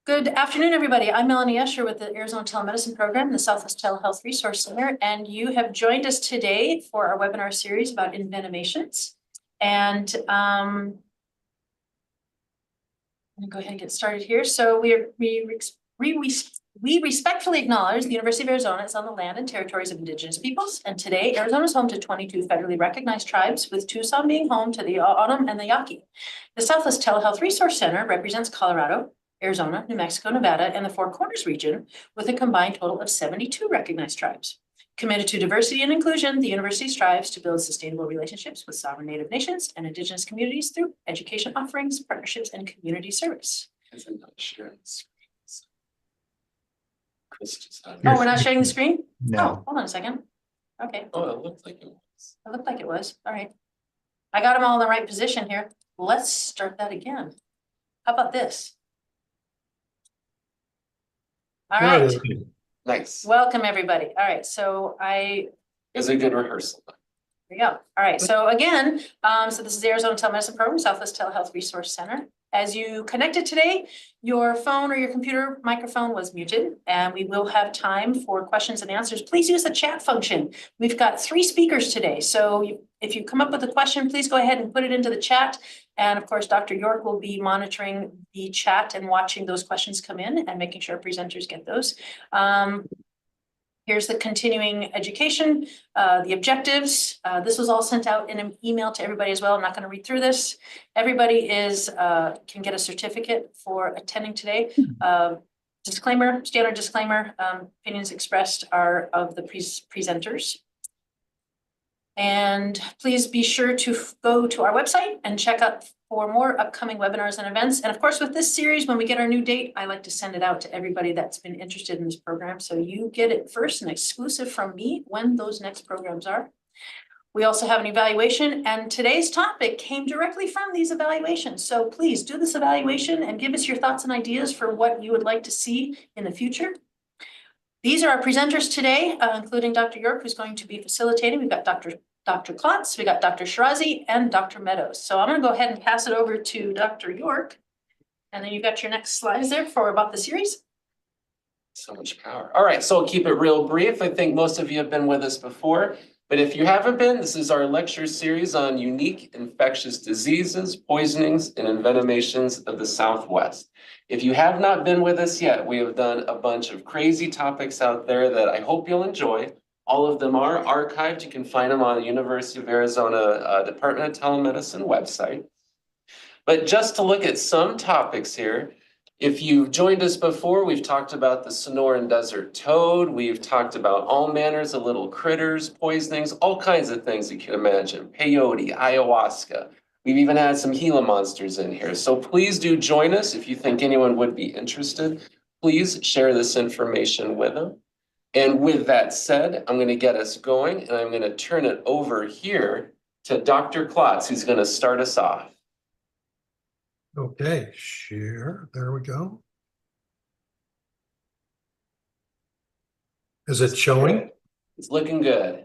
Good afternoon, everybody. I'm Melanie Escher with the Arizona Telemedicine Program, the Southwest Telehealth Resource Center, and you have joined us today for our webinar series about Envenomations. And I'm gonna go ahead and get started here. So we respectfully acknowledge the University of Arizona is on the land and territories of Indigenous peoples, and today Arizona is home to 22 federally recognized tribes, with Tucson being home to the O'odham and the Yaqui. The Southwest Telehealth Resource Center represents Colorado, Arizona, New Mexico, Nevada, and the Four Corners region, with a combined total of 72 recognized tribes. Committed to diversity and inclusion, the university strives to build sustainable relationships with sovereign Native nations and Indigenous communities through education offerings, partnerships, and community service. I'm not sharing the screens. Chris just had Oh, we're not sharing the screen? No. Oh, hold on a second. Okay, Oh, it looked like it was. it looked like it was. All right. I got them all in the right position here. Let's start that again. How about this? All right. Nice. Welcome, everybody. All right, so It was a good rehearsal. there you go. All right, so again, so this is the Arizona Telemedicine Program, Southwest Telehealth Resource Center. As you connected today, your phone or your computer microphone was muted, and we will have time for questions and answers. Please use the chat function. We've got 3 speakers today, so if you come up with a question, please go ahead and put it into the chat. And of course, Dr. York will be monitoring the chat and watching those questions come in and making sure presenters get those. Here's the continuing education, the objectives. This was all sent out in an email to everybody as well. I'm not going to read through this. Everybody can get a certificate for attending today. Disclaimer, standard disclaimer, opinions expressed are of the presenters. And please be sure to go to our website and check out for more upcoming webinars and events. And of course, with this series, when we get our new date, I like to send it out to everybody that's been interested in this program. So you get it first and exclusive from me when those next programs are. We also have an evaluation, and today's topic came directly from these evaluations. So please do this evaluation and give us your thoughts and ideas for what you would like to see in the future. These are our presenters today, including Dr. York, who's going to be facilitating. We've got Dr. Klotz, we got Dr. Shirazi, and Dr. Meadows. So I'm going to go ahead and pass it over to Dr. York. And then you've got your next slides there for about the series. So much power. All right, so I'll keep it real brief. I think most of you have been with us before, but if you haven't been, this is our lecture series on unique infectious diseases, poisonings, and envenomations of the Southwest. If you have not been with us yet, we have done a bunch of crazy topics out there that I hope you'll enjoy. All of them are archived. You can find them on the University of Arizona Department of Telemedicine website. But just to look at some topics here, if you've joined us before, we've talked about the Sonoran desert toad. We've talked about all manners of little critters, poisonings, all kinds of things you can imagine. Peyote, ayahuasca. We've even had some Gila monsters in here. So please do join us if you think anyone would be interested. Please share this information with them. And with that said, I'm going to get us going, and I'm going to turn it over here to Dr. Klotz, who's going to start us off. Okay, share. There we go. Is it showing? It's looking good.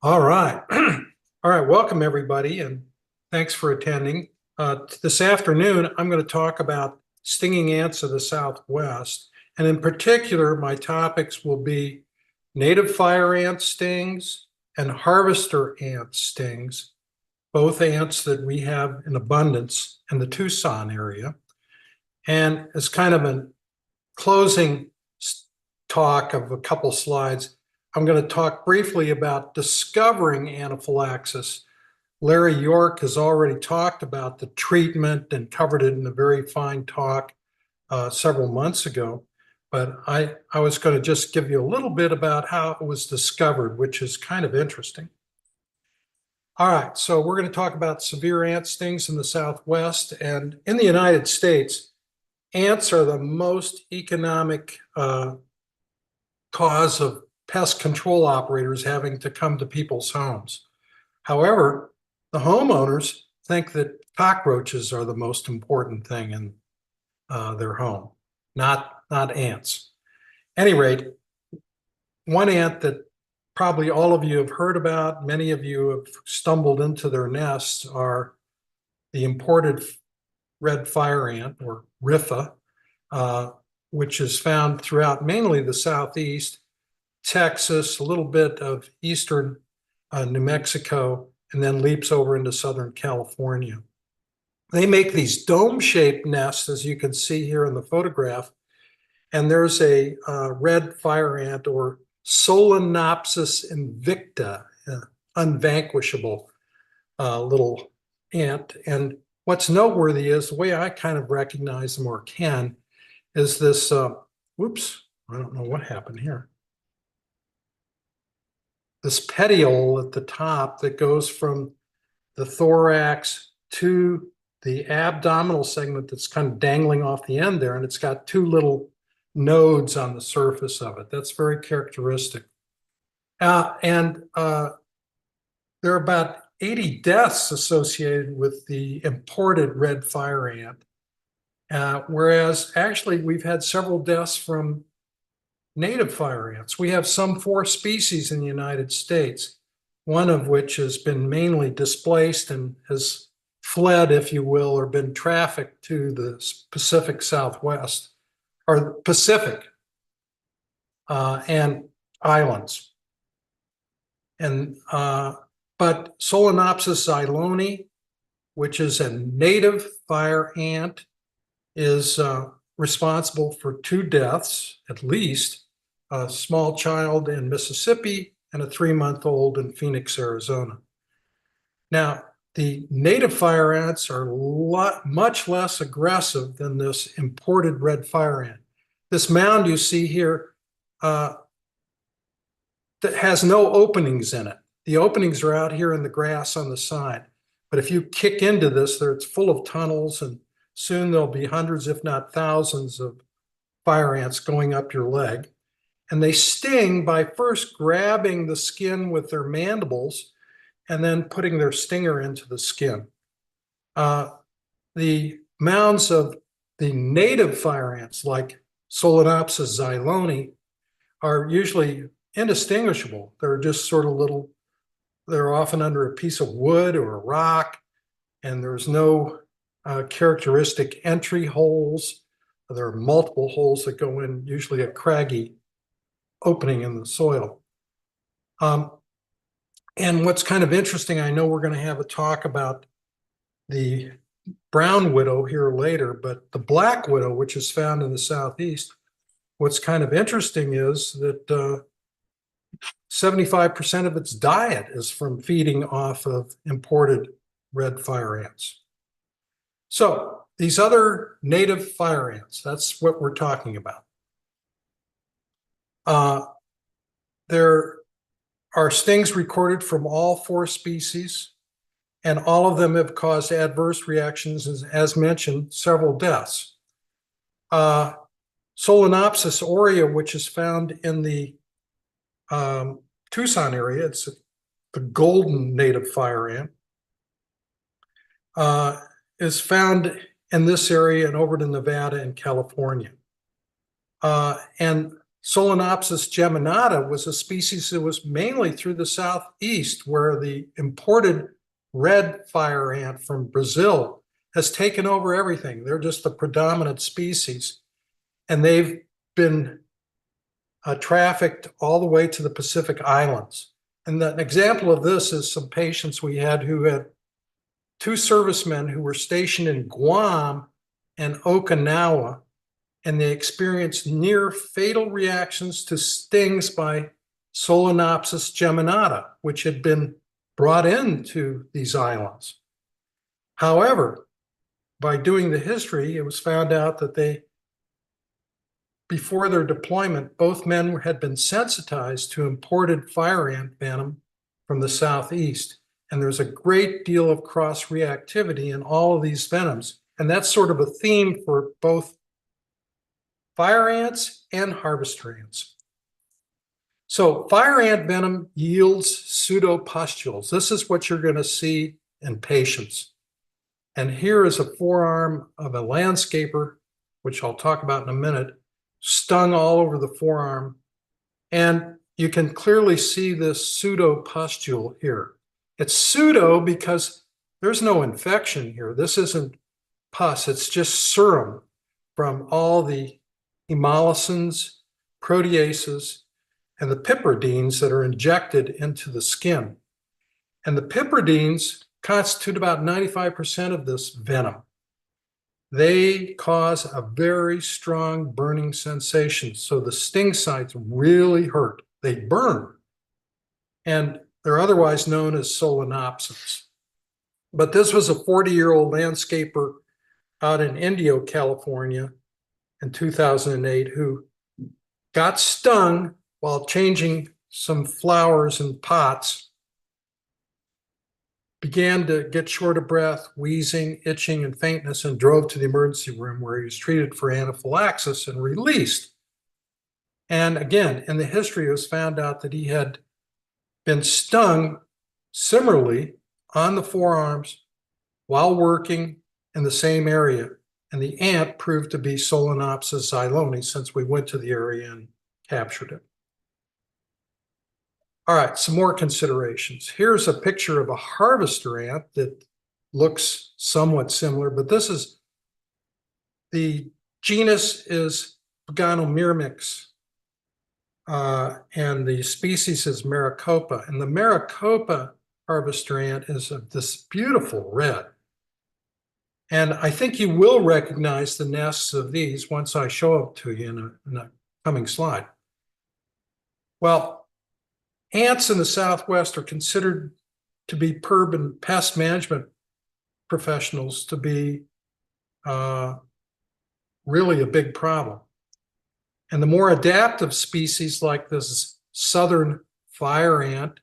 All right. All right. Welcome, everybody, and thanks for attending. This afternoon, I'm going to talk about stinging ants of the Southwest. And in particular, my topics will be native fire ant stings and harvester ant stings, both ants that we have in abundance in the Tucson area. And as kind of a closing talk of a couple slides, I'm going to talk briefly about discovering anaphylaxis. Larry York has already talked about the treatment and covered it in a very fine talk several months ago. But I was going to just give you a little bit about how it was discovered, which is kind of interesting. All right, so we're going to talk about severe ant stings in the Southwest. And in the United States, ants are the most economic cause of pest control operators having to come to people's homes. However, the homeowners think that cockroaches are the most important thing in their home, not ants. At any rate, one ant that probably all of you have heard about, many of you have stumbled into their nests, are the imported red fire ant, or RIFA. which is found throughout mainly the Southeast, Texas, a little bit of eastern New Mexico, and then leaps over into Southern California. They make these dome-shaped nests, as you can see here in the photograph, and there's a red fire ant, or Solenopsis invicta, unvanquishable little ant. And what's noteworthy is the way I kind of recognize them, or can, is this, whoops, I don't know what happened here. This petiole at the top that goes from the thorax to the abdominal segment that's kind of dangling off the end there, and it's got two little nodes on the surface of it. That's very characteristic. And there are about 80 deaths associated with the imported red fire ant, whereas actually we've had several deaths from native fire ants. We have some 4 species in the United States, one of which has been mainly displaced and has fled, if you will, or been trafficked to the Pacific Southwest, or Pacific and islands. And but Solenopsis xyloni, which is a native fire ant, is responsible for 2 deaths, at least, a small child in Mississippi and a 3-month-old in Phoenix, Arizona. Now, the native fire ants are much less aggressive than this imported red fire ant. This mound you see here that has no openings in it. The openings are out here in the grass on the side. But if you kick into this, it's full of tunnels, and soon there'll be hundreds, if not thousands, of fire ants going up your leg. And they sting by first grabbing the skin with their mandibles and then putting their stinger into the skin. The mounds of the native fire ants, like Solenopsis xyloni, are usually indistinguishable. They're just sort of little, they're often under a piece of wood or a rock, and there's no characteristic entry holes. There are multiple holes that go in, usually a craggy opening in the soil. And what's kind of interesting, I know we're going to have a talk about the brown widow here later, but the black widow, which is found in the Southeast, what's kind of interesting is that 75% of its diet is from feeding off of imported red fire ants. So these other native fire ants, that's what we're talking about. There are stings recorded from all 4 species, and all of them have caused adverse reactions, as mentioned, several deaths. Solenopsis aurea, which is found in the Tucson area, it's the golden native fire ant, is found in this area and over to Nevada and California. And Solenopsis geminata was a species that was mainly through the Southeast, where the imported red fire ant from Brazil has taken over everything. They're just the predominant species, and they've been trafficked all the way to the Pacific Islands. And an example of this is some patients we had who had 2 servicemen who were stationed in Guam and Okinawa, and they experienced near fatal reactions to stings by Solenopsis geminata, which had been brought into these islands. However, by doing the history, it was found out that before their deployment, both men had been sensitized to imported fire ant venom from the Southeast. And there's a great deal of cross-reactivity in all of these venoms. And that's sort of a theme for both fire ants and harvester ants. So fire ant venom yields pseudopustules. This is what you're going to see in patients. And here is a forearm of a landscaper, which I'll talk about in a minute, stung all over the forearm. And you can clearly see this pseudopustule here. It's pseudo because there's no infection here. This isn't pus, it's just serum from all the hemolysin, proteases, and the piperidines that are injected into the skin. And the piperidines constitute about 95% of this venom. They cause a very strong burning sensation. So the sting sites really hurt. They burn. And they're otherwise known as solenopsids. But this was a 40-year-old landscaper out in Indio, California in 2008 who got stung while changing some flowers in pots, began to get short of breath, wheezing, itching, and faintness, and drove to the emergency room where he was treated for anaphylaxis and released. And again, in the history, it was found out that he had been stung similarly on the forearms while working in the same area. And the ant proved to be Solenopsis xyloni, since we went to the area and captured it. All right, some more considerations. Here's a picture of a harvester ant that looks somewhat similar, but this is, the genus is Paganomyrmex, and the species is Maricopa. And the Maricopa harvester ant is of this beautiful red. And I think you will recognize the nests of these once I show it to you in a coming slide. Well, ants in the Southwest are considered to be urban pest management professionals to be really a big problem. And the more adaptive species like this southern fire ant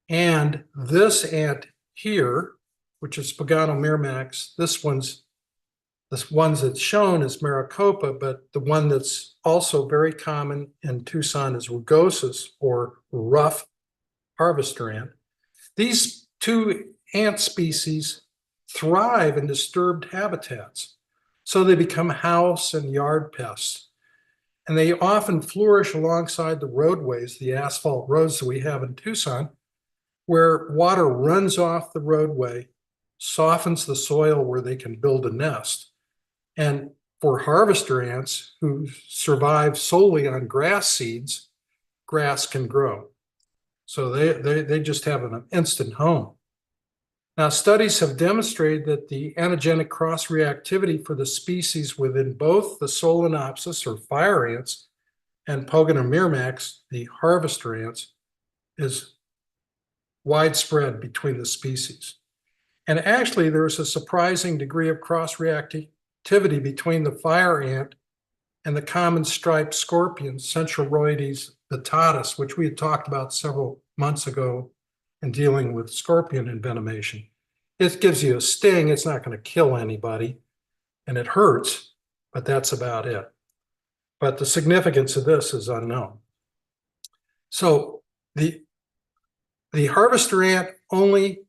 and this ant here, which is Paganomyrmex, this one that's shown is Maricopa, but the one that's also very common in Tucson is rugosus, or rough harvester ant. These two ant species thrive in disturbed habitats, so they become house and yard pests. And they often flourish alongside the roadways, the asphalt roads that we have in Tucson, where water runs off the roadway, softens the soil where they can build a nest. And for harvester ants who survive solely on grass seeds, grass can grow. So they just have an instant home. Now, studies have demonstrated that the antigenic cross-reactivity for the species within both the Solenopsis, or fire ants, and Paganomyrmex, the harvester ants, is widespread between the species. And actually, there's a surprising degree of cross-reactivity between the fire ant and the common striped scorpion, Centroroides vittatus, which we had talked about several months ago in dealing with scorpion envenomation. It gives you a sting. It's not going to kill anybody, and it hurts, but that's about it. But the significance of this is unknown. So the harvester ant only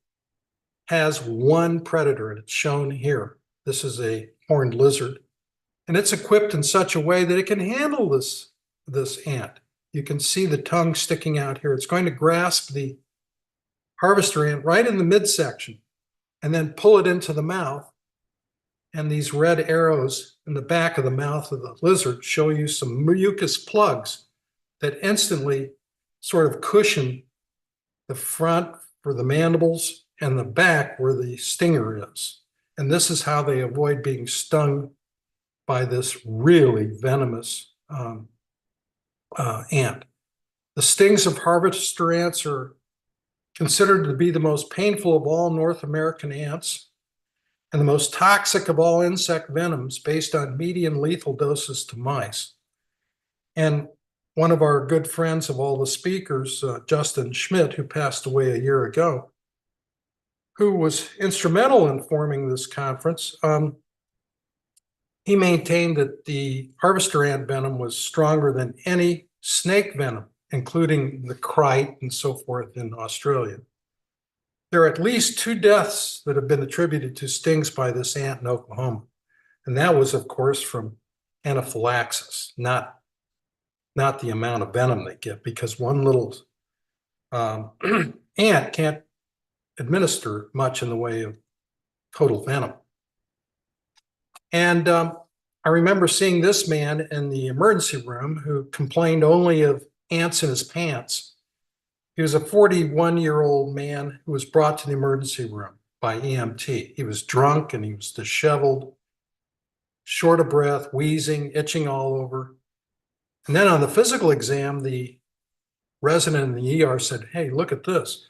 has one predator, and it's shown here. This is a horned lizard, and it's equipped in such a way that it can handle this ant. You can see the tongue sticking out here. It's going to grasp the harvester ant right in the midsection and then pull it into the mouth. And these red arrows in the back of the mouth of the lizard show you some mucus plugs that instantly sort of cushion the front for the mandibles and the back where the stinger is. And this is how they avoid being stung by this really venomous ant. The stings of harvester ants are considered to be the most painful of all North American ants and the most toxic of all insect venoms based on median lethal doses to mice. And one of our good friends of all the speakers, Justin Schmidt, who passed away a year ago, who was instrumental in forming this conference, he maintained that the harvester ant venom was stronger than any snake venom, including the crite and so forth in Australia. There are at least 2 deaths that have been attributed to stings by this ant in Oklahoma. And that was, of course, from anaphylaxis, not the amount of venom they get, because one little ant can't administer much in the way of total venom. And I remember seeing this man in the emergency room who complained only of ants in his pants. He was a 41-year-old man who was brought to the emergency room by EMT. He was drunk and he was disheveled, short of breath, wheezing, itching all over. And then on the physical exam, the resident in the ER said, "Hey, look at this."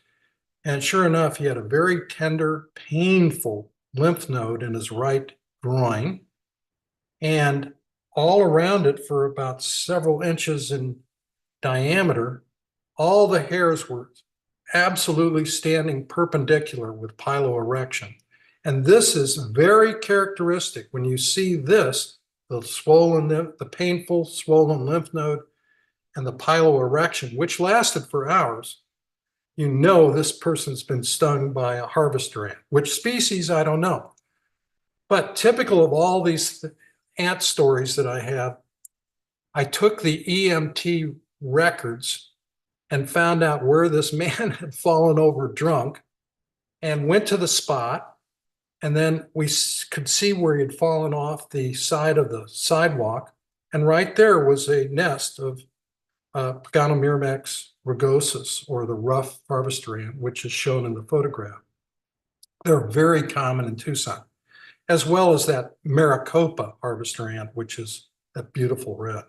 And sure enough, he had a very tender, painful lymph node in his right groin. And all around it, for about several inches in diameter, all the hairs were absolutely standing perpendicular with piloerection. And this is very characteristic. When you see this, the swollen, the painful swollen lymph node and the piloerection, which lasted for hours, you know this person's been stung by a harvester ant. Which species, I don't know. But typical of all these ant stories that I have, I took the EMT records and found out where this man had fallen over drunk and went to the spot. And then we could see where he had fallen off the side of the sidewalk. And right there was a nest of Paganomirmex rugosus, or the rough harvester ant, which is shown in the photograph. They're very common in Tucson, as well as that Maricopa harvester ant, which is that beautiful red.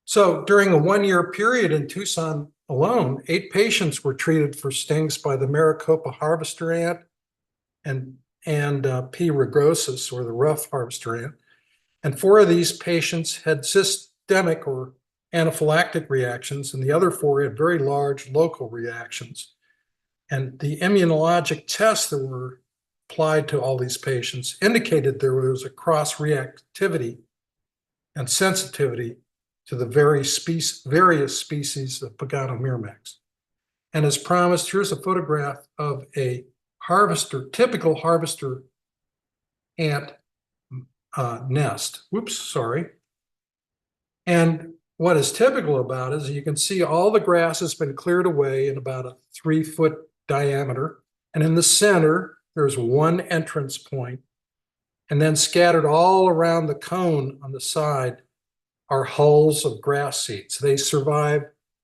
So during a 1-year period in Tucson alone, 8 patients were treated for stings by the Maricopa harvester ant and P. rugosus, or the rough harvester ant. And 4 of these patients had systemic or anaphylactic reactions, and the other 4 had very large local reactions. And the immunologic tests that were applied to all these patients indicated there was a cross-reactivity and sensitivity to the various species of Paganomirmex. And as promised, here's a photograph of a typical harvester ant nest. Whoops, sorry. And what is typical about it is you can see all the grass has been cleared away in about a 3-foot diameter. And in the center, there's one entrance point. And then scattered all around the cone on the side are hulls of grass seeds. They survive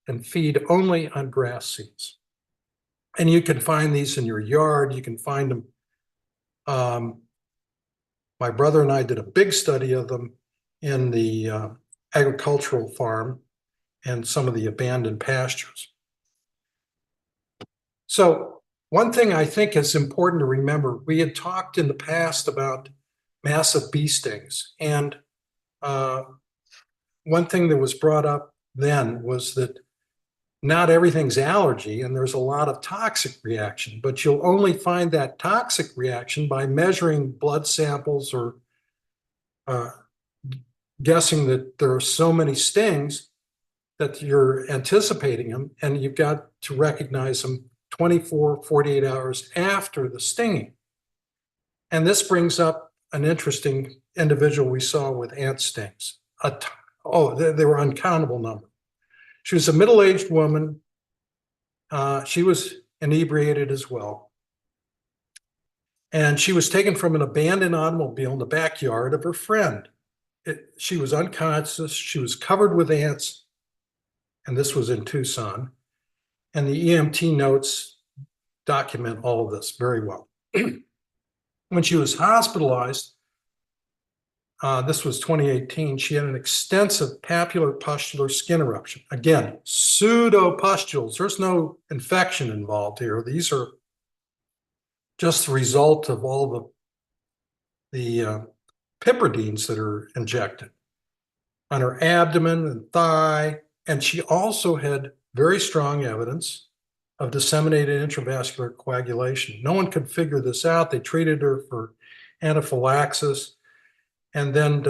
and feed only on grass seeds. And you can find these in your yard. You can find them. My brother and I did a big study of them in the agricultural farm and some of the abandoned pastures. So one thing I think is important to remember, we had talked in the past about massive bee stings. And one thing that was brought up then was that not everything's allergy and there's a lot of toxic reaction, but you'll only find that toxic reaction by measuring blood samples or guessing that there are so many stings that you're anticipating them, and you've got to recognize them 24, 48 hours after the stinging. And this brings up an interesting individual we saw with ant stings. They were uncountable number. She was a middle-aged woman. She was inebriated as well. And she was taken from an abandoned automobile in the backyard of her friend. She was unconscious. She was covered with ants. And this was in Tucson. And the EMT notes document all of this very well. When she was hospitalized, this was 2018, she had an extensive papular-pustular skin eruption. Again, pseudopustules. There's no infection involved here. These are just the result of all the pipridines that are injected on her abdomen and thigh. And she also had very strong evidence of disseminated intravascular coagulation. No one could figure this out. They treated her for anaphylaxis. And then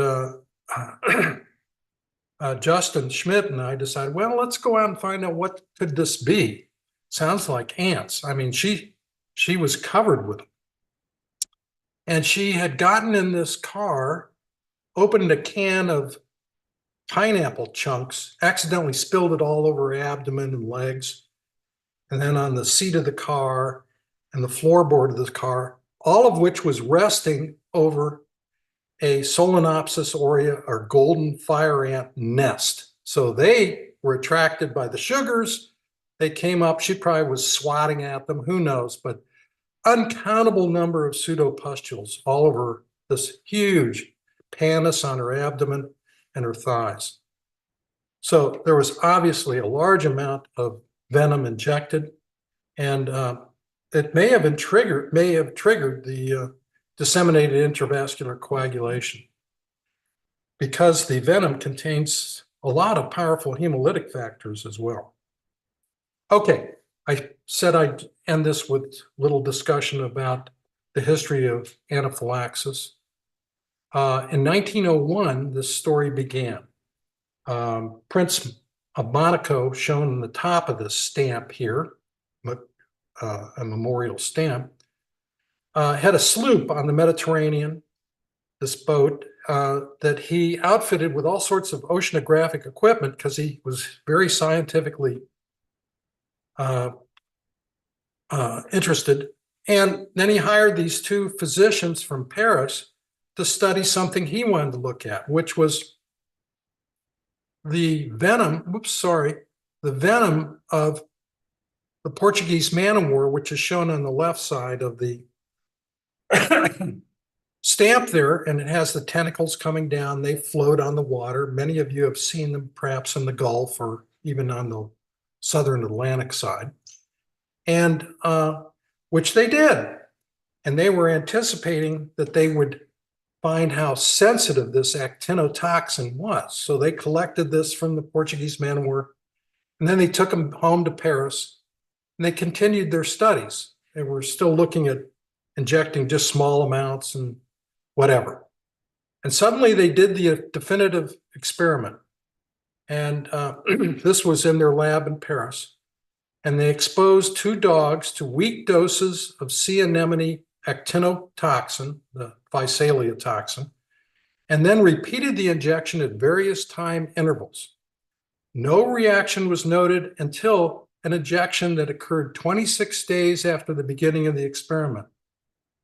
Justin Schmidt and I decided, well, let's go out and find out what could this be. Sounds like ants. I mean, she was covered with them. And she had gotten in this car, opened a can of pineapple chunks, accidentally spilled it all over her abdomen and legs, and then on the seat of the car and the floorboard of the car, all of which was resting over a Solenopsis aurea or golden fire ant nest. So they were attracted by the sugars. They came up, she probably was swatting at them, who knows, but uncountable number of pseudopustules all over this huge pannus on her abdomen and her thighs. So there was obviously a large amount of venom injected, and it may have triggered the disseminated intravascular coagulation, because the venom contains a lot of powerful hemolytic factors as well. Okay, I said I'd end this with a little discussion about the history of anaphylaxis. In 1901, this story began. Prince of Monaco, shown on the top of this stamp here, a memorial stamp, had a sloop on the Mediterranean, this boat, that he outfitted with all sorts of oceanographic equipment because he was very scientifically interested. And then he hired these two physicians from Paris to study something he wanted to look at, which was the venom, the venom of the Portuguese man-o-war, which is shown on the left side of the stamp there, and it has the tentacles coming down. They float on the water. Many of you have seen them perhaps in the Gulf or even on the southern Atlantic side, and which they did. And they were anticipating that they would find how sensitive this actinotoxin was. So they collected this from the Portuguese man-o-war, and then they took them home to Paris, and they continued their studies. They were still looking at injecting just small amounts and whatever. And suddenly they did the definitive experiment. And this was in their lab in Paris. And they exposed 2 dogs to weak doses of sea anemone actinotoxin, the Physalia toxin, and then repeated the injection at various time intervals. No reaction was noted until an injection that occurred 26 days after the beginning of the experiment,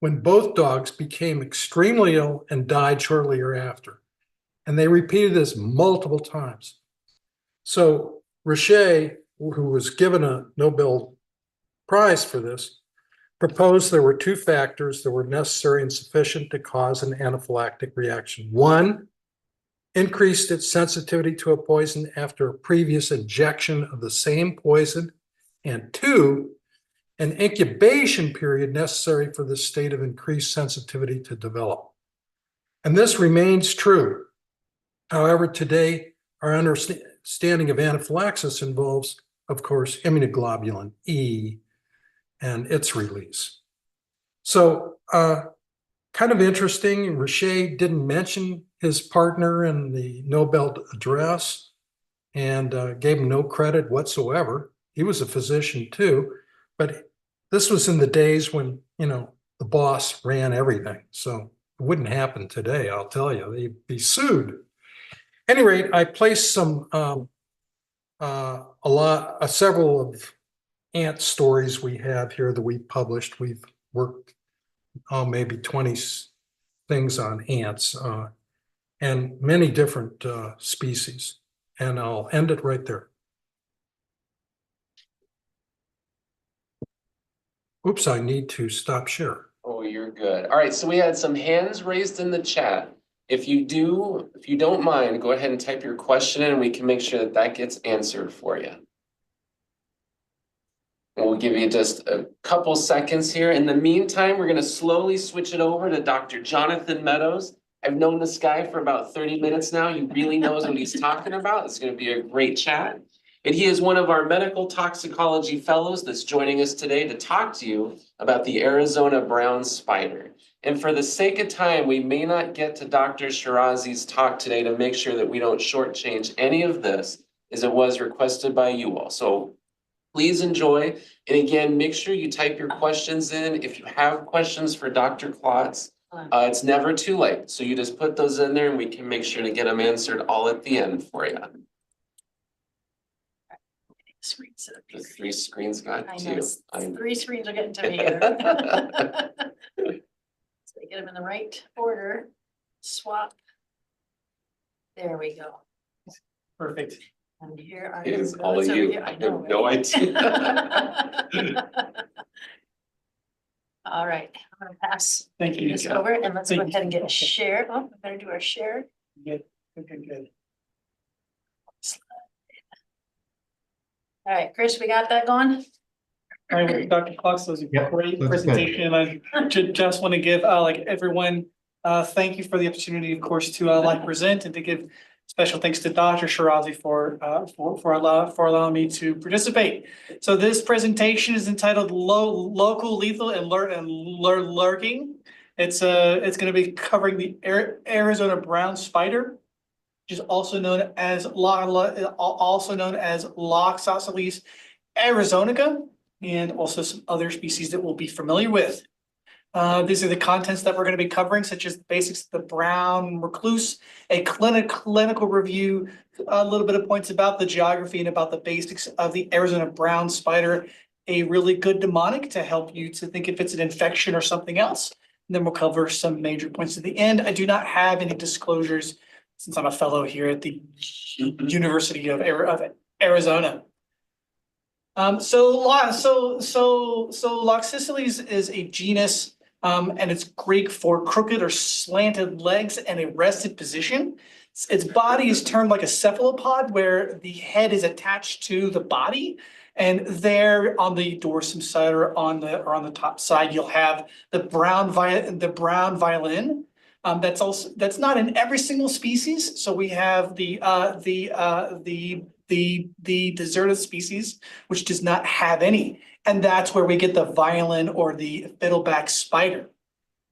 when both dogs became extremely ill and died shortly thereafter. And they repeated this multiple times. So Richet, who was given a Nobel Prize for this, proposed there were 2 factors that were necessary and sufficient to cause an anaphylactic reaction. 1, increased its sensitivity to a poison after a previous injection of the same poison, and 2, an incubation period necessary for this state of increased sensitivity to develop. And this remains true. However, today, our understanding of anaphylaxis involves, of course, immunoglobulin E and its release. So kind of interesting, Richet didn't mention his partner in the Nobel address and gave him no credit whatsoever. He was a physician too, but this was in the days when, the boss ran everything. So it wouldn't happen today, I'll tell you. They'd be sued. At any rate, I placed some several of ant stories we have here that we published. We've worked maybe 20 things on ants and many different species. And I'll end it right there. Oops, I need to stop share. Oh, you're good. All right, so we had some hands raised in the chat. If you don't mind, go ahead and type your question in and we can make sure that that gets answered for you. And we'll give you just a couple seconds here. In the meantime, we're going to slowly switch it over to Dr. Jonathan Meadows. I've known this guy for about 30 minutes now. He really knows what he's talking about. It's going to be a great chat. And he is one of our medical toxicology fellows that's joining us today to talk to you about the Arizona brown spider. And for the sake of time, we may not get to Dr. Shirazi's talk today to make sure that we don't shortchange any of this, as it was requested by you all. So please enjoy. And again, make sure you type your questions in. If you have questions for Dr. Klotz, it's never too late. So you just put those in there and we can make sure to get them answered all at the end for you. The 3 screens got you. 3 screens are getting to me here. So I get them in the right order. swap. There we go. Perfect. And here are. It is your all notes of over you. here. I know, have no right? idea. All right, I'm gonna pass Thank you. this over and let's go Thank you. ahead and get a share. Oh, we better do our share. Good, good. All right, Chris, we got that going? All right, Dr. Cox, that was a Yep, great looks good. presentation. I just want to give like everyone, thank you for the opportunity, of course, to like present and to give special thanks to Dr. Shirazi for allowing me to participate. So this presentation is entitled Local Lethal and Lurking. It's going to be covering the Arizona brown spider, which is also known as Loxosceles arizonica, and also some other species that we'll be familiar with. These are the contents that we're going to be covering, such as the basics of the brown recluse, a clinical review, a little bit of points about the geography and about the basics of the Arizona brown spider, a really good mnemonic to help you to think if it's an infection or something else. And then we'll cover some major points at the end. I do not have any disclosures since I'm a fellow here at the University of Arizona. Loxosceles is a genus, and it's Greek for crooked or slanted legs and a rested position. Its body is termed like a cephalopod, where the head is attached to the body, and there on the dorsum side or on the top side, you'll have the brown violin. That's not in every single species. So we have the deserted species, which does not have any. And that's where we get the violin or the fiddleback spider.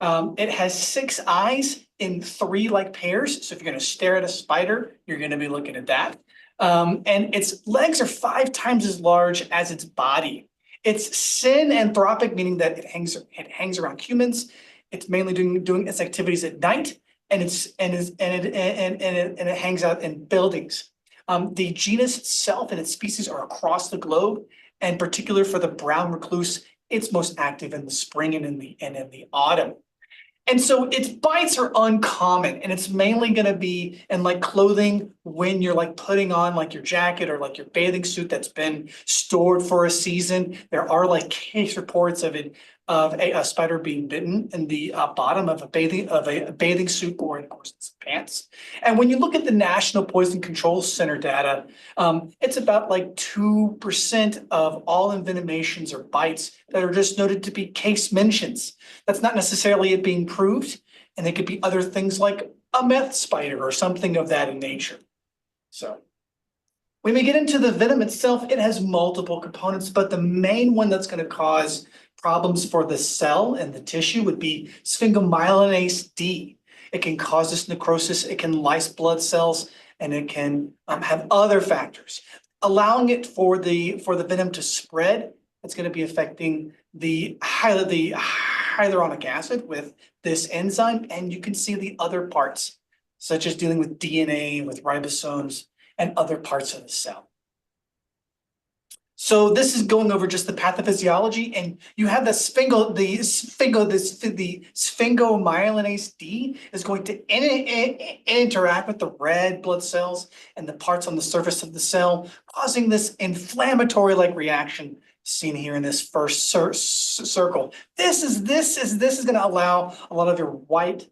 It has 6 eyes in 3 like pairs. So if you're going to stare at a spider, you're going to be looking at that. And its legs are 5 times as large as its body. It's synanthropic, meaning that it hangs around humans. It's mainly doing its activities at night, and it hangs out in buildings. The genus itself and its species are across the globe, and in particular for the brown recluse, it's most active in the spring and in the autumn. And so its bites are uncommon, and it's mainly going to be in like clothing when you're like putting on like your jacket or like your bathing suit that's been stored for a season. There are like case reports of a spider being bitten in the bottom of a bathing suit or in course it's pants. And when you look at the National Poison Control Center data, it's about like 2% of all envenomations or bites that are just noted to be case mentions. That's not necessarily it being proved, and it could be other things like a meth spider or something of that in nature. So when we get into the venom itself, it has multiple components, but the main one that's going to cause problems for the cell and the tissue would be sphingomyelinase D. It can cause this necrosis, it can lyse blood cells, and it can have other factors. Allowing it for the venom to spread, it's going to be affecting the hyaluronic acid with this enzyme, and you can see the other parts, such as dealing with DNA, with ribosomes, and other parts of the cell. So this is going over just the pathophysiology, and you have the sphingomyelinase D is going to interact with the red blood cells and the parts on the surface of the cell, causing this inflammatory-like reaction seen here in this first circle. This is going to allow a lot of your white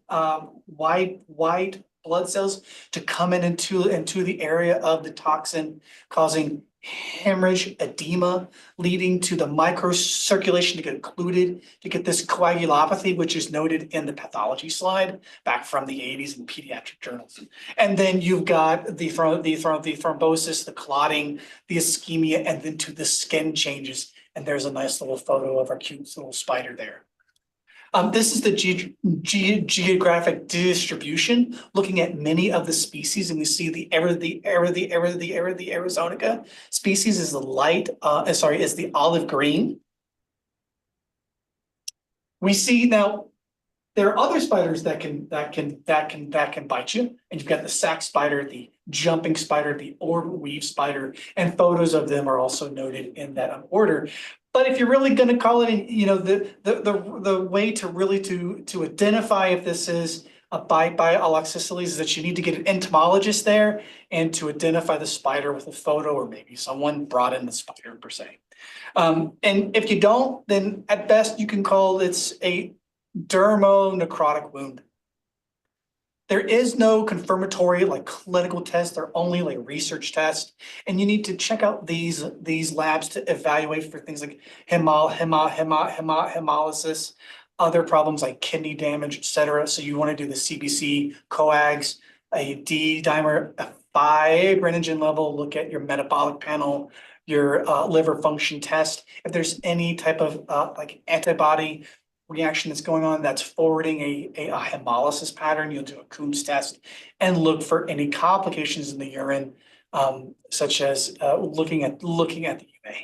blood cells to come into the area of the toxin, causing hemorrhage, edema, leading to the microcirculation to get occluded, to get this coagulopathy, which is noted in the pathology slide back from the 80s in pediatric journals. And then you've got the thrombosis, the clotting, the ischemia, and then to the skin changes. And there's a nice little photo of our cute little spider there. This is the geographic distribution, looking at many of the species, and we see the Arizonica species is the is the olive green. We see now there are other spiders that can bite you, and you've got the sac spider, the jumping spider, the orb weave spider, and photos of them are also noted in that order. But if you're really going to call it, the way to really to identify if this is by aloxicilles is that you need to get an entomologist there and to identify the spider with a photo, or maybe someone brought in the spider per se. And if you don't, then at best you can call it a dermonecrotic wound. There is no confirmatory like clinical test, they're only like research tests. And you need to check out these labs to evaluate for things like hemolysis, other problems like kidney damage, et cetera. So you want to do the CBC, coags, a D-dimer, a fibrinogen level, look at your metabolic panel, your liver function test. If there's any type of like antibody reaction that's going on that's forwarding a hemolysis pattern, you'll do a Coombs test and look for any complications in the urine, such as looking at the UA.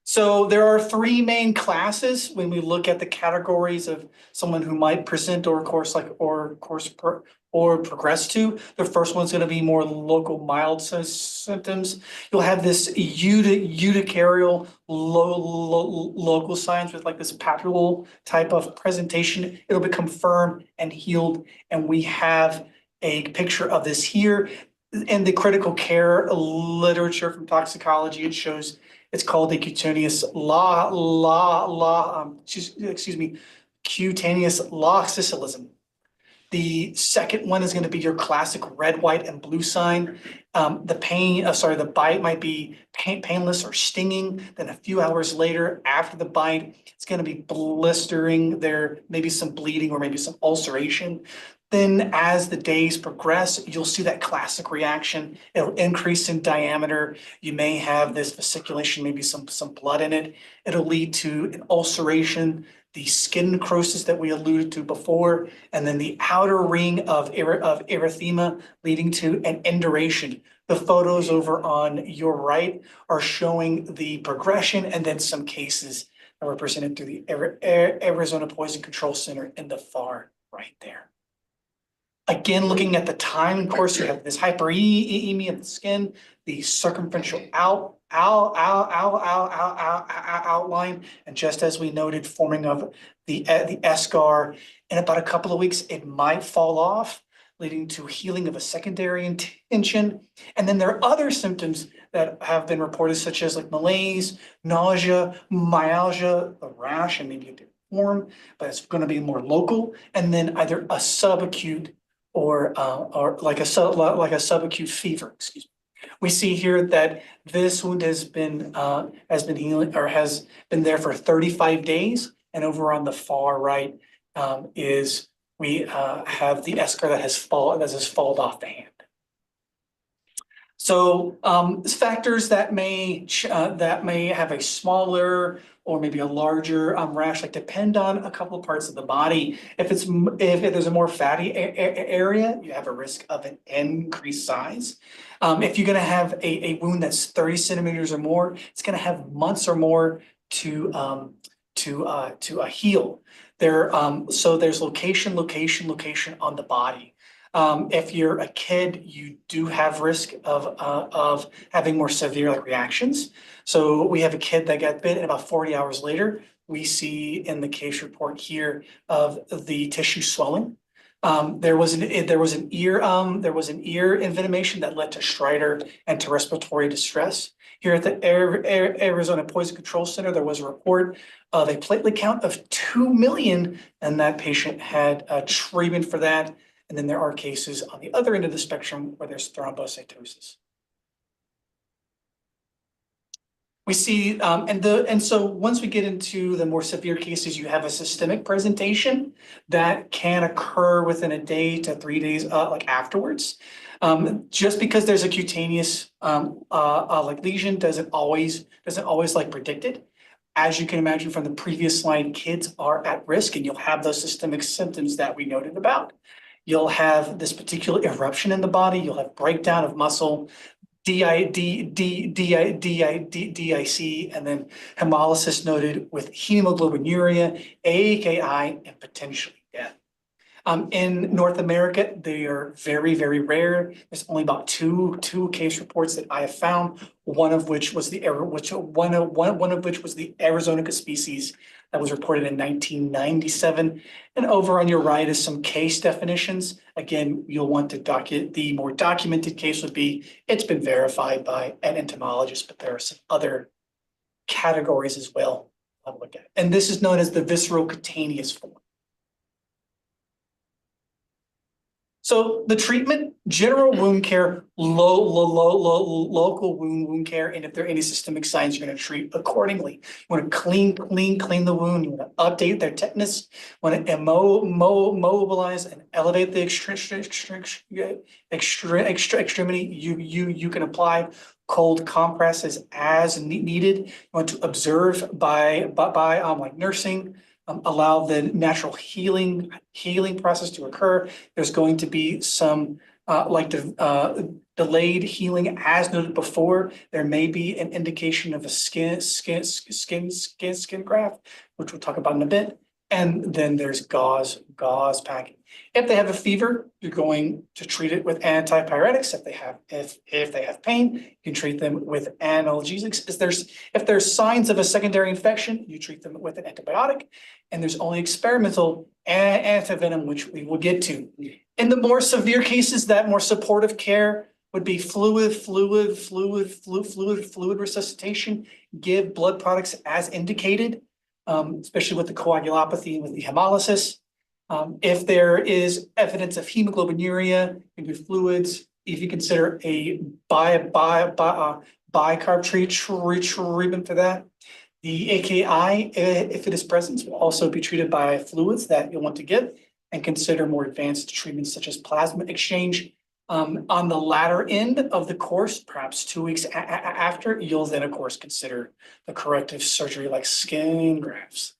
So there are three main classes when we look at the categories of someone who might present or progress to. The first one's going to be more local mild symptoms. You'll have this urticarial local signs with like this papule type of presentation. It'll become firm and healed, and we have a picture of this here. In the critical care literature from toxicology, it shows it's called a cutaneous cutaneous loxicilism. The second one is going to be your classic red, white, and blue sign. The bite might be painless or stinging. Then a few hours later, after the bite, it's going to be blistering. There may be some bleeding or maybe some ulceration. Then as the days progress, you'll see that classic reaction. It'll increase in diameter. You may have this vesiculation, maybe some blood in it. It'll lead to an ulceration, the skin necrosis that we alluded to before, and then the outer ring of erythema leading to an induration. The photos over on your right are showing the progression, and then some cases that were presented through the Arizona Poison Control Center in the far right there. Again, looking at the time, of course, you have this hyperemia of the skin, the circumferential outline, and just as we noted, forming of the eschar. In about a couple of weeks, it might fall off, leading to healing of a secondary intention. And then there are other symptoms that have been reported, such as like malaise, nausea, myalgia, a rash, and maybe a different form, but it's going to be more local. And then either a subacute or like a subacute fever, excuse me. We see here that this wound has been healing or has been there for 35 days. And over on the far right is we have the eschar that has fallen off the hand. So factors that may have a smaller or maybe a larger rash, like depend on a couple of parts of the body. If there's a more fatty area, you have a risk of an increased size. If you're going to have a wound that's 30 centimeters or more, it's going to have months or more to heal. So there's location on the body. If you're a kid, you do have risk of having more severe reactions. So we have a kid that got bit, and about 40 hours later, we see in the case report here of the tissue swelling. There was an ear envenomation that led to stridor and to respiratory distress. Here at the Arizona Poison Control Center, there was a report of a platelet count of 2 million, and that patient had treatment for that. And then there are cases on the other end of the spectrum where there's thrombocytosis. We see, and so once we get into the more severe cases, you have a systemic presentation that can occur within a day to 3 days, afterwards. Just because there's a cutaneous lesion doesn't always predict it. As you can imagine from the previous slide, kids are at risk, and you'll have those systemic symptoms that we noted about. You'll have this particular eruption in the body. You'll have breakdown of muscle, DIC, and then hemolysis noted with hemoglobinuria, AKI, and potentially death. In North America, they are very, very rare. There's only about two case reports that I have found. One of which was the Arizonica species that was reported in 1997. And over on your right is some case definitions. Again, you'll want to document, the more documented case would be, it's been verified by an entomologist, but there are some other categories as well. I'll look at. And this is known as the visceral cutaneous form. So the treatment, general wound care, local wound care, and if there are any systemic signs, you're going to treat accordingly. You want to clean the wound. You want to update their tetanus. You want to mobilize and elevate the extremity. You can apply cold compresses as needed. You want to observe by like nursing. Allow the natural healing process to occur. There's going to be some delayed healing, as noted before. There may be an indication of a skin graft, which we'll talk about in a bit. And then there's gauze packing. If they have a fever, you're going to treat it with antipyretics. If they have pain, you can treat them with analgesics. If there's signs of a secondary infection, you treat them with an antibiotic. And there's only experimental antivenom, which we will get to. In the more severe cases, that more supportive care would be fluid resuscitation. Give blood products as indicated, especially with the coagulopathy and with the hemolysis. If there is evidence of hemoglobinuria, maybe fluids, if you consider a bicarb treatment for that. The AKI, if it is present, will also be treated by fluids that you'll want to give, and consider more advanced treatments such as plasma exchange. On the latter end of the course, perhaps 2 weeks after, you'll then of course consider the corrective surgery like skin grafts.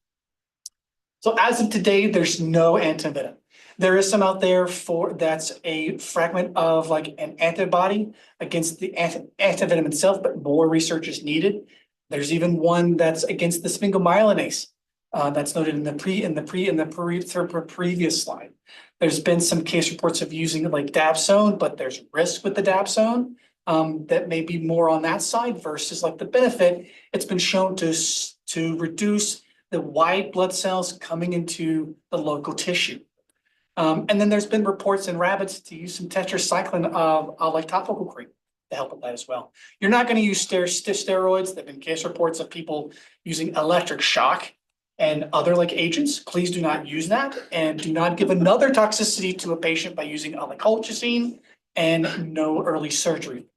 So as of today, there's no antivenom. There is some out there that's a fragment of like an antibody against the antivenom itself, but more research is needed. There's even one that's against the sphingomyelinase that's noted in the previous slide. There's been some case reports of using like dapsone, but there's risk with the dapsone that may be more on that side versus like the benefit. It's been shown to reduce the white blood cells coming into the local tissue. And then there's been reports in rabbits to use some tetracycline of like topical cream to help with that as well. You're not going to use steroids. There have been case reports of people using electric shock and other like agents. Please do not use that, and do not give another toxicity to a patient by using like colchicine, and no early surgery.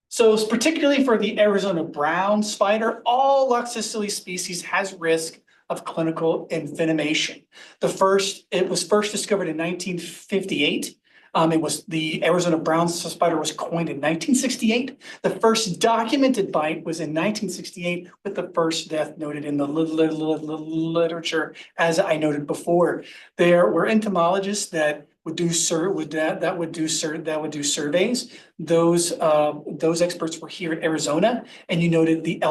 So particularly for the Arizona brown spider, all Loxosceles species has risk of clinical envenomation. It was first discovered in 1958. It was the Arizona brown spider was coined in 1968. The first documented bite was in 1968, with the first death noted in the literature, as I noted before. There were entomologists that would do surveys. Those experts were here in Arizona, and you noted the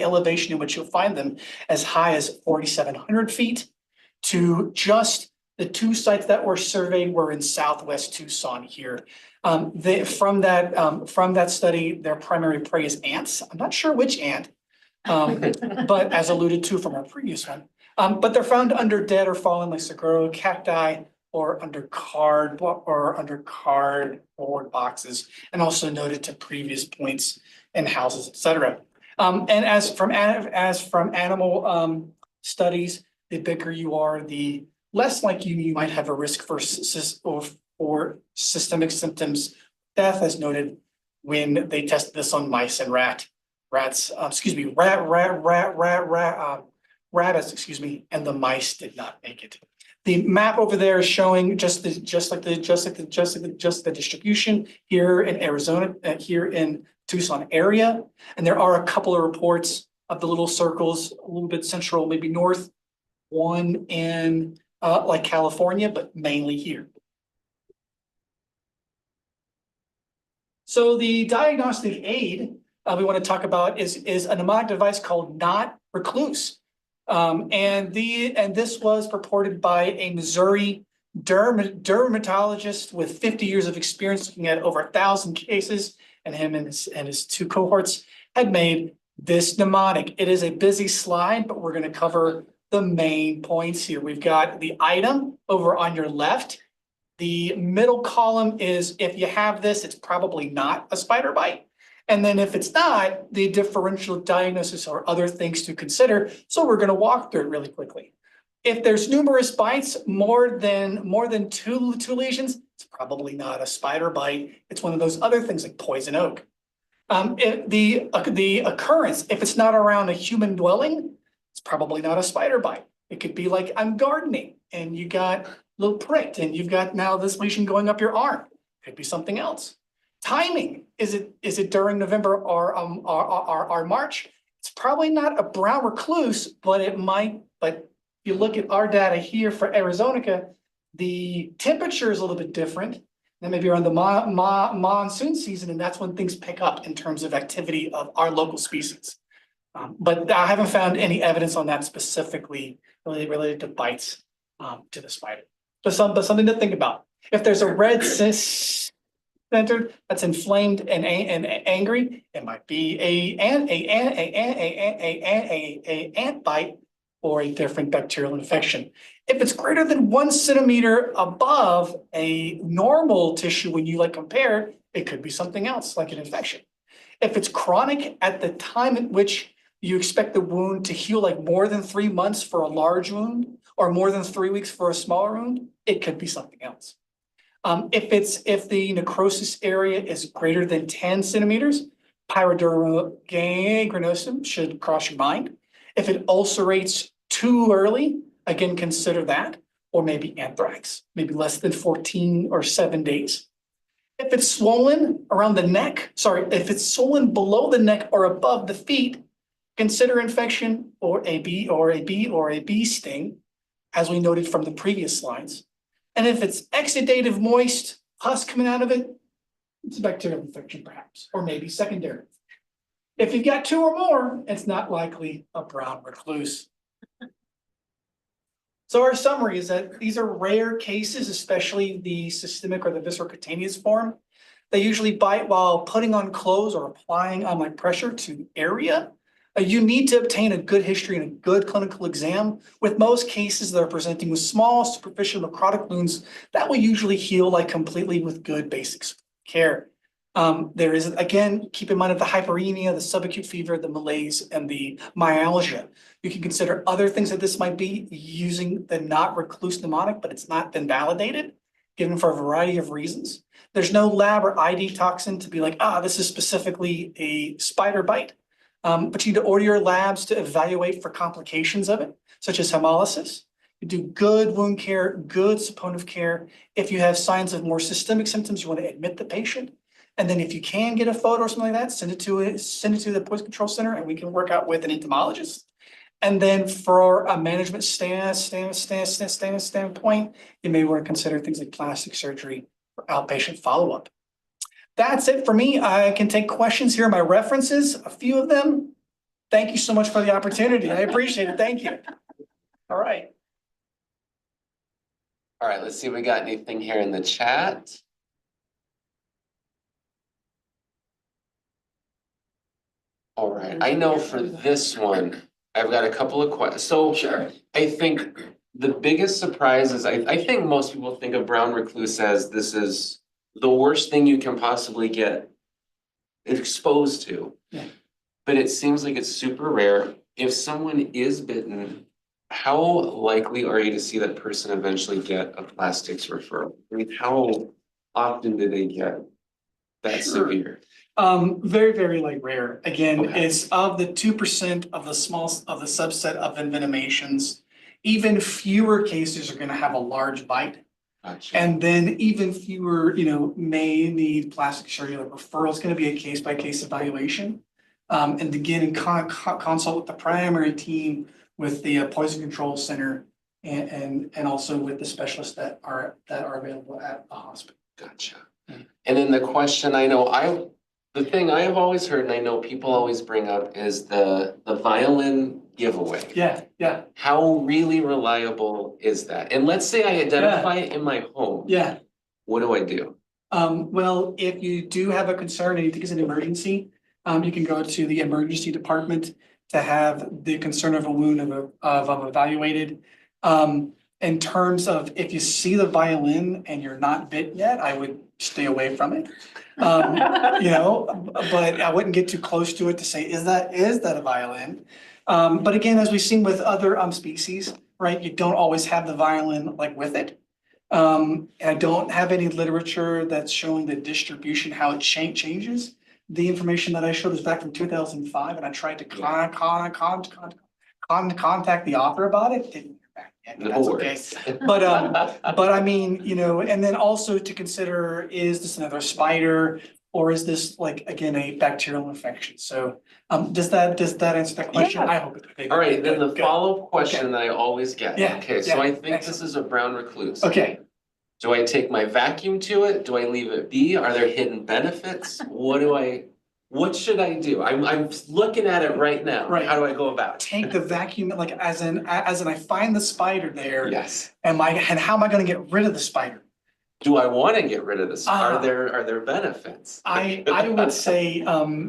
elevation in which you'll find them as high as 4,700 feet to just the 2 sites that were surveyed were in Southwest Tucson here. From that study, their primary prey is ants. I'm not sure which ant, but as alluded to from our previous one. But they're found under dead or fallen like saguaro cacti, or under cardboard boxes, and also noted to previous points in houses, etc. And as from animal studies, the bigger you are, the less like you might have a risk for systemic symptoms. Death, as noted when they tested this on mice and rabbits, and the mice did not make it. The map over there is showing just the distribution here in Arizona, here in Tucson area, and there are a couple of reports of the little circles, a little bit central, maybe north, one in like California, but mainly here. So the diagnostic aid we want to talk about is a mnemonic device called Not Recluse. And this was reported by a Missouri dermatologist with 50 years of experience, looking at over 1,000 cases, and him and his two cohorts had made this mnemonic. It is a busy slide, but we're going to cover the main points here. We've got the item over on your left. The middle column is, if you have this, it's probably not a spider bite. And then if it's not, the differential diagnosis or other things to consider. So we're going to walk through it really quickly. If there's numerous bites, more than two lesions, it's probably not a spider bite. It's one of those other things like poison oak. If the occurrence, if it's not around a human dwelling, it's probably not a spider bite. It could be like, I'm gardening and you got a little pricked and you've got now this lesion going up your arm. Could be something else. Timing, is it during November or March? It's probably not a brown recluse, but it might. But if you look at our data here for Arizonica, the temperature is a little bit different. Then maybe around the monsoon season, and that's when things pick up in terms of activity of our local species. But I haven't found any evidence on that specifically related to bites to the spider. But something to think about. If there's a red cyst centered that's inflamed and angry, it might be a ant bite or a different bacterial infection. If it's greater than 1 centimeter above a normal tissue, when you compare, it could be something else like an infection. If it's chronic at the time at which you expect the wound to heal, like more than 3 months for a large wound or more than 3 weeks for a smaller wound, it could be something else. If the necrosis area is greater than 10 centimeters, pyoderma gangrenosum should cross your mind. If it ulcerates too early, again, consider that, or maybe anthrax, maybe less than 14 or 7 days. If it's swollen around the neck, if it's swollen below the neck or above the feet, consider infection or a bee sting, as we noted from the previous slides. And if it's exudative moist, pus coming out of it, it's a bacterial infection perhaps, or maybe secondary. If you've got 2 or more, it's not likely a brown recluse. So our summary is that these are rare cases, especially the systemic or the viscerocutaneous form. They usually bite while putting on clothes or applying onlike pressure to area. You need to obtain a good history and a good clinical exam. With most cases that are presenting with small superficial necrotic wounds, that will usually heal completely with good basic care. There is, again, keep in mind of the hyperemia, the subacute fever, the malaise, and the myalgia. You can consider other things that this might be using the not recluse mnemonic, but it's not been validated, given for a variety of reasons. There's no lab or ID toxin to be like, this is specifically a spider bite. But you need to order your labs to evaluate for complications of it, such as hemolysis. You do good wound care, good supportive care. If you have signs of more systemic symptoms, you want to admit the patient. And then if you can get a photo or something like that, send it to the Poison Control Center and we can work out with an entomologist. And then for a management standpoint, you may want to consider things like plastic surgery or outpatient follow-up. That's it for me. I can take questions. Here are my references, a few of them. Thank you so much for the opportunity. I appreciate it. Thank you. All right. All right, let's see if we got anything here in the chat. All right, I know for this one, I've got a couple of questions. So Sure. I think the biggest surprise is I think most people think of brown recluse as this is the worst thing you can possibly get exposed to. Yeah. But it seems like it's super rare. If someone is bitten, how likely are you to see that person eventually get a plastics referral? I mean, how often do they get that Sure. severe? Very, very rare. Again, Okay. it's of the 2% of the subset of envenomations. Even fewer cases are going to have a large bite. Gotcha. And then even fewer, may need plastic surgery. Referral is going to be a case by case evaluation. And again, in consult with the primary team, with the Poison Control Center, and also with the specialists that are available at the hospital. Gotcha. And then the question the thing I have always heard, and I know people always bring up, is the violin giveaway. Yeah. How really reliable is that? And let's say I identify it in my home. Yeah. What do I do? Well, if you do have a concern and you think it's an emergency, you can go to the emergency department to have the concern of a wound evaluated. In terms of if you see the violin and you're not bit yet, I would stay away from it. But I wouldn't get too close to it to say, is that a violin? But again, as we've seen with other species, right, you don't always have the violin like with it. I don't have any literature that's showing the distribution, how it changes. The information that I showed is back from 2005, and I tried to contact the author about it. Didn't hear back yet, but that's okay. But I mean, and then also to consider, is this another spider, or is this like, again, a bacterial infection? So does that answer that question? Yeah. I hope it did. All right, then the Good. follow-up question that I always get. Yeah, Okay, so yeah, I think excellent. this is a brown recluse. Okay. Do I take my vacuum to it? Do I leave it be? Are there hidden benefits? What should I do? I'm looking at it right now. Right. How do I go about it? Take the vacuum, like as in I find the spider there. Yes. And how am I gonna get rid of the spider? Do I want to get rid of this? Ah. Are there benefits? I would say,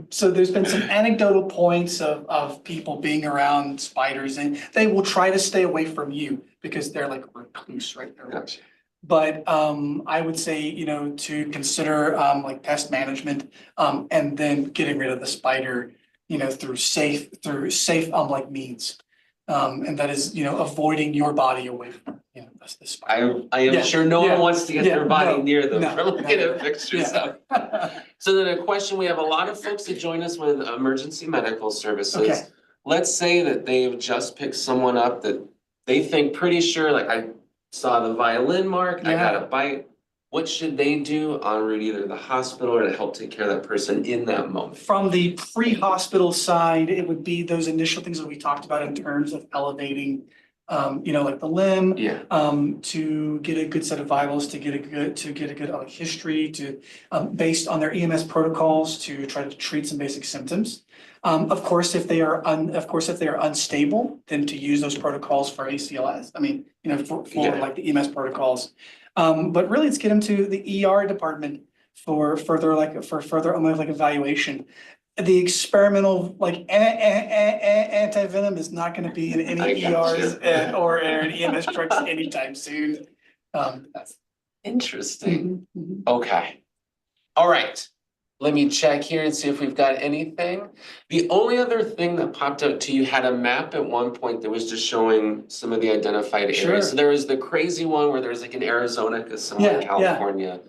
so there's been some anecdotal points of people being around spiders, and they will try to stay away from you because they're like recluse, right? Gotcha. But I would say, to consider like pest management, and then getting rid of the spider, through safe like means. And that is, avoiding your body away from, the spider. I am Yeah, sure no one yeah, wants to get yeah, their body no, near them no, from looking no, at pictures yeah. of. So then a question, we have a lot of folks that join us with emergency medical services. Okay. Let's say that they've just picked someone up that they think pretty sure, like I saw the violin mark, I got a bite. What should they do en route either to the hospital or to help take care of that person in that moment? From the pre-hospital side, it would be those initial things that we talked about in terms of elevating, like the limb. Yeah. To get a good set of vitals, to get a good history, to based on their EMS protocols to try to treat some basic symptoms. Of course, if they are unstable, then to use those protocols for ACLS. I mean, for like the EMS protocols. But really, it's get them to the ER department for further evaluation. The experimental anti-venom is not going to be in any ERs or in EMS trucks anytime soon. That's Interesting. Mhm. Okay. All right. Let me check here and see if we've got anything. The only other thing that popped out to you had a map at one point that was just showing some of the identified areas. Sure. So there was the crazy one where there's like in Arizona, somewhere in Yeah, California.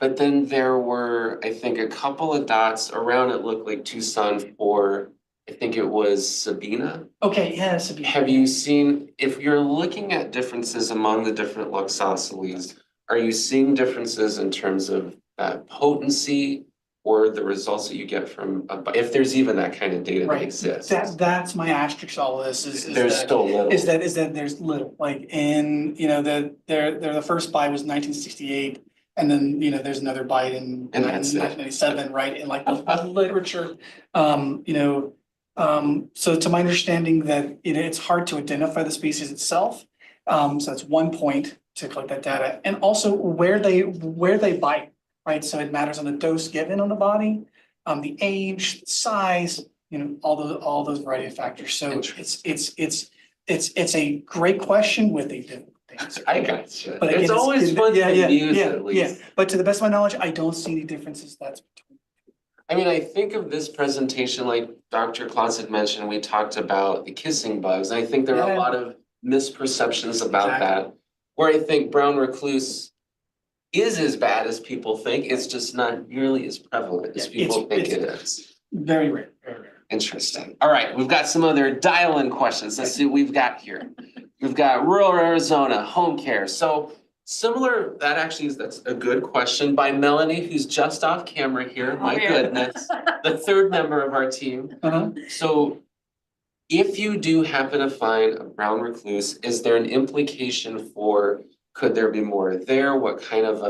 But then there were, I think, a couple of dots around it looked like Tucson for, I think it was Sabina. Okay, yeah, Sabina. Have you seen, if you're looking at differences among the different Loxosceles, are you seeing differences in terms of potency or the results that you get from, if there's even that kind of data that Right, exists? that's my asterisk to all of this is There's that, still little. is that there's little, like in, the first buy was 1968. And then, there's another bite in And that's it. 1997, right? In like the literature, so to my understanding that, it's hard to identify the species itself. So that's one point to collect that data, and also where they bite, right? So it matters on the dose given on the body, the age, the size, all those variety of factors. So it's a great question with a different answer. I gotcha. But again, It's always fun to use at least. But to the best of my knowledge, I don't see any differences between. I mean, I think of this presentation, like Dr. Claus had mentioned, we talked about the kissing bugs. And I think there are a lot of misperceptions about that. Where I think brown recluse is as bad as people think. It's just not nearly as prevalent as people think it is. Very rare, very rare. Interesting. All right, we've got some other dial-in questions. Let's see what we've got here. We've got rural Arizona, home care. So similar, that's a good question by Melanie, who's just off camera here. My goodness, the third member of our team. So if you do happen to find a brown recluse, is there an implication for, could there be more there? What kind of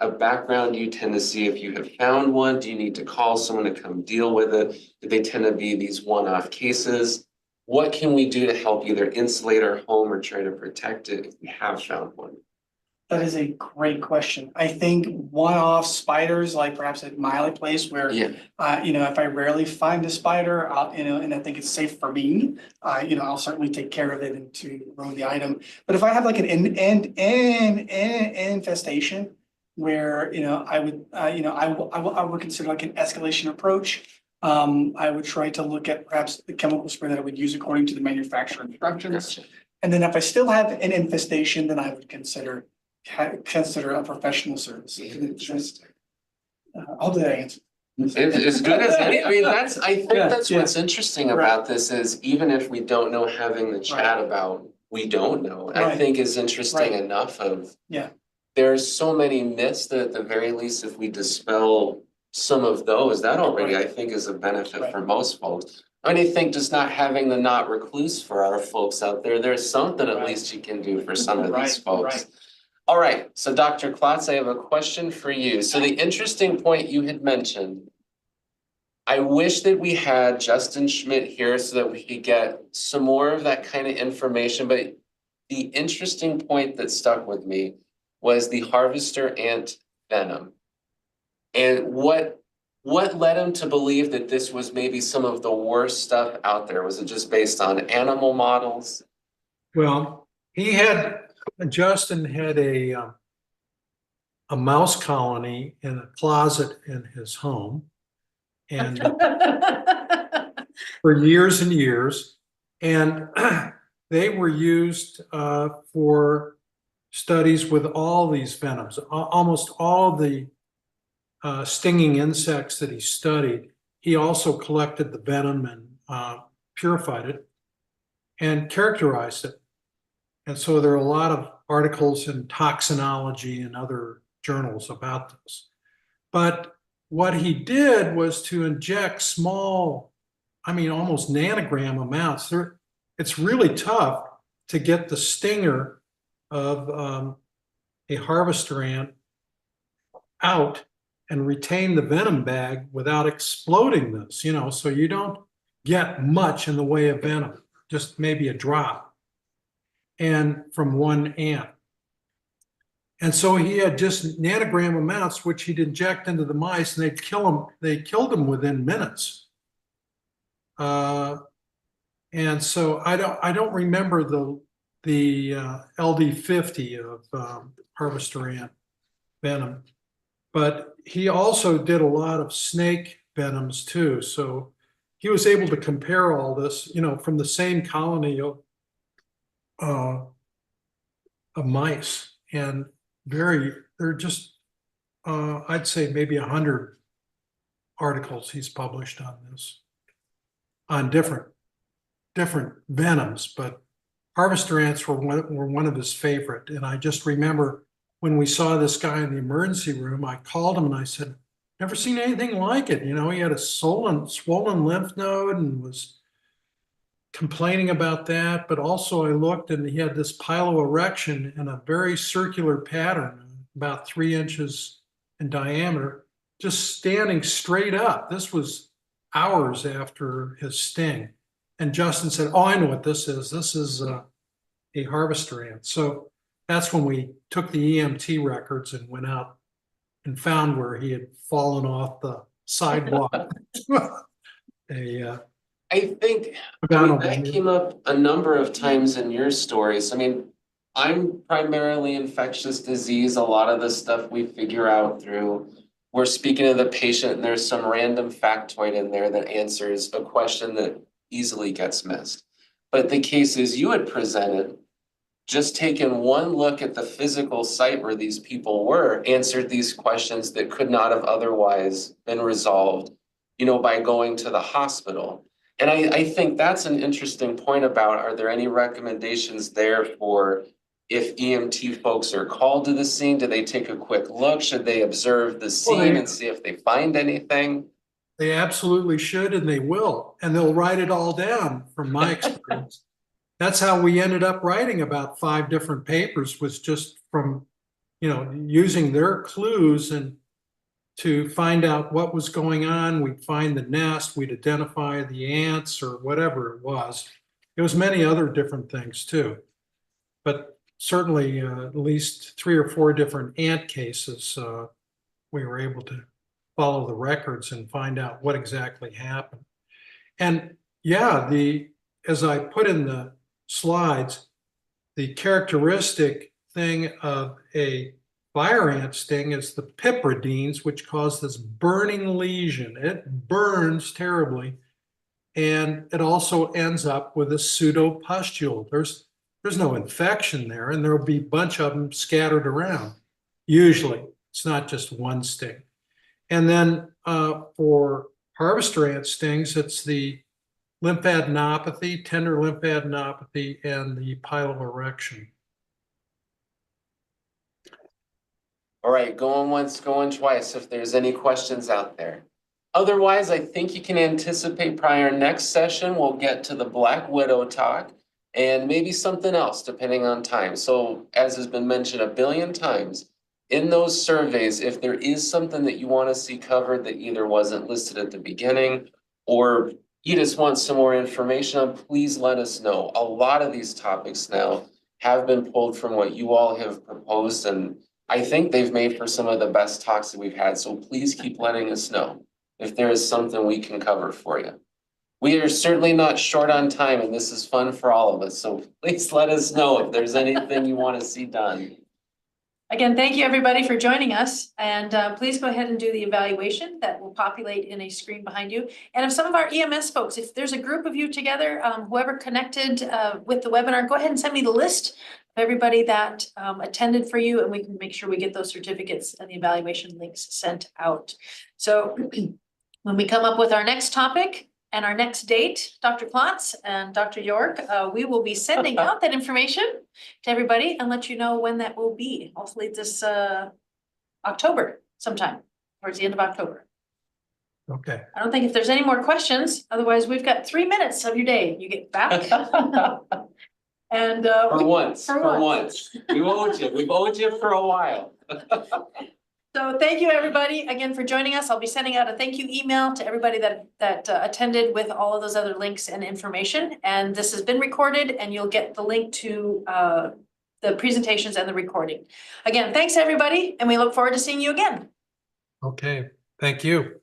a background do you tend to see if you have found one? Do you need to call someone to come deal with it? Do they tend to be these one-off cases? what can we do to help either insulate our home or try to protect it if we have found one? That is a great question. I think one-off spiders, like perhaps at my place where, Yeah, if I rarely find a spider, and I think it's safe for me, I'll certainly take care of it and to ruin the item. But if I have like an infestation where, I would consider like an escalation approach. I would try to look at perhaps the chemical spray that I would use according to the manufacturer instructions. gotcha. And then if I still have an infestation, then I would consider a professional service. Interesting. I'll do that answer. As good as any, I mean, I think Yeah, that's what's interesting about this is even if we don't know, having the chat about, we don't know, I Right. think is interesting Right. enough of. Yeah. There's so many myths that at the very least, if we dispel some of those, that already I think is a benefit Right. for most folks. I mean, I think just not having the not recluse for our folks out there, there's something at Right. least you can do for some of Right, these folks. right. All right, so Dr. Klotz, I have a question for you. So the interesting point you had mentioned, I wish that we had Justin Schmidt here so that we could get some more of that kind of information, but the interesting point that stuck with me was the harvester ant venom. And what led him to believe that this was maybe some of the worst stuff out there? Was it just based on animal models? Well, Justin had a mouse colony in a closet in his home. And for years and years, and they were used for studies with all these venoms. Almost all the stinging insects that he studied, he also collected the venom and purified it and characterized it. And so there are a lot of articles in toxinology and other journals about this. But what he did was to inject small, almost nanogram amounts. It's really tough to get the stinger of a harvester ant out and retain the venom bag without exploding this, so you don't get much in the way of venom, just maybe a drop, and from one ant. And so he had just nanogram amounts, which he'd inject into the mice, and they'd kill them. They killed them within minutes. And so I don't remember the LD50 of harvester ant venom, but he also did a lot of snake venoms too. So he was able to compare all this, from the same colony of mice, and they're just, I'd say maybe 100 articles he's published on this, on different venoms, but harvester ants were one of his favorite. And I just remember when we saw this guy in the emergency room, I called him and I said, never seen anything like it. He had a swollen lymph node and was complaining about that. But also I looked and he had this piloerection in a very circular pattern, about 3 inches in diameter, just standing straight up. This was hours after his sting. And Justin said, oh, I know what this is. This is a harvester ant. So that's when we took the EMT records and went out and found where he had fallen off the sidewalk. I think that came up a number of times in your stories. I'm primarily infectious disease. A lot of the stuff we figure out through, we're speaking to the patient and there's some random factoid in there that answers a question that easily gets missed. But the cases you had presented, just taking one look at the physical site where these people were, answered these questions that could not have otherwise been resolved, by going to the hospital. And I think that's an interesting point about, are there any recommendations there for if EMT folks are called to the scene? Do they take a quick look? Should they observe the scene and see if they find anything? They absolutely should, and they will, and they'll write it all down from my experience. That's how we ended up writing about 5 different papers, was just from, using their clues and to find out what was going on. We'd find the nest, we'd identify the ants or whatever it was. It was many other different things too. But certainly at least 3 or 4 different ant cases, we were able to follow the records and find out what exactly happened. And yeah, as I put in the slides, the characteristic thing of a fire ant sting is the pipridines, which cause this burning lesion. It burns terribly. And it also ends up with a pseudopustule. There's no infection there, and there'll be a bunch of them scattered around. Usually, it's not just one sting. And then for harvester ant stings, it's the lymphadenopathy, tender lymphadenopathy, and the piloerection. All right, going once, going twice, if there's any questions out there. Otherwise, I think you can anticipate probably our next session, we'll get to the Black Widow talk and maybe something else depending on time. So as has been mentioned a billion times, in those surveys, if there is something that you want to see covered that either wasn't listed at the beginning or you just want some more information on, please let us know. A lot of these topics now have been pulled from what you all have proposed, and I think they've made for some of the best talks that we've had. So please keep letting us know if there is something we can cover for you. We are certainly not short on time, and this is fun for all of us. So please let us know if there's anything you want to see done. Again, thank you everybody for joining us, and please go ahead and do the evaluation that will populate in a screen behind you. And if some of our EMS folks, if there's a group of you together, whoever connected with the webinar, go ahead and send me the list of everybody that attended for you, and we can make sure we get those certificates and the evaluation links sent out. So when we come up with our next topic and our next date, Dr. Klotz and Dr. York, we will be sending out that information to everybody and let you know when that will be. Hopefully this October sometime, towards the end of October. Okay. I don't think if there's any more questions, otherwise we've got 3 minutes of your day. You get back. And For once. We've owed you for a while. So thank you, everybody, again for joining us. I'll be sending out a thank you email to everybody that attended with all of those other links and information. And this has been recorded, and you'll get the link to the presentations and the recording. Again, thanks, everybody, and we look forward to seeing you again. Okay. Thank you.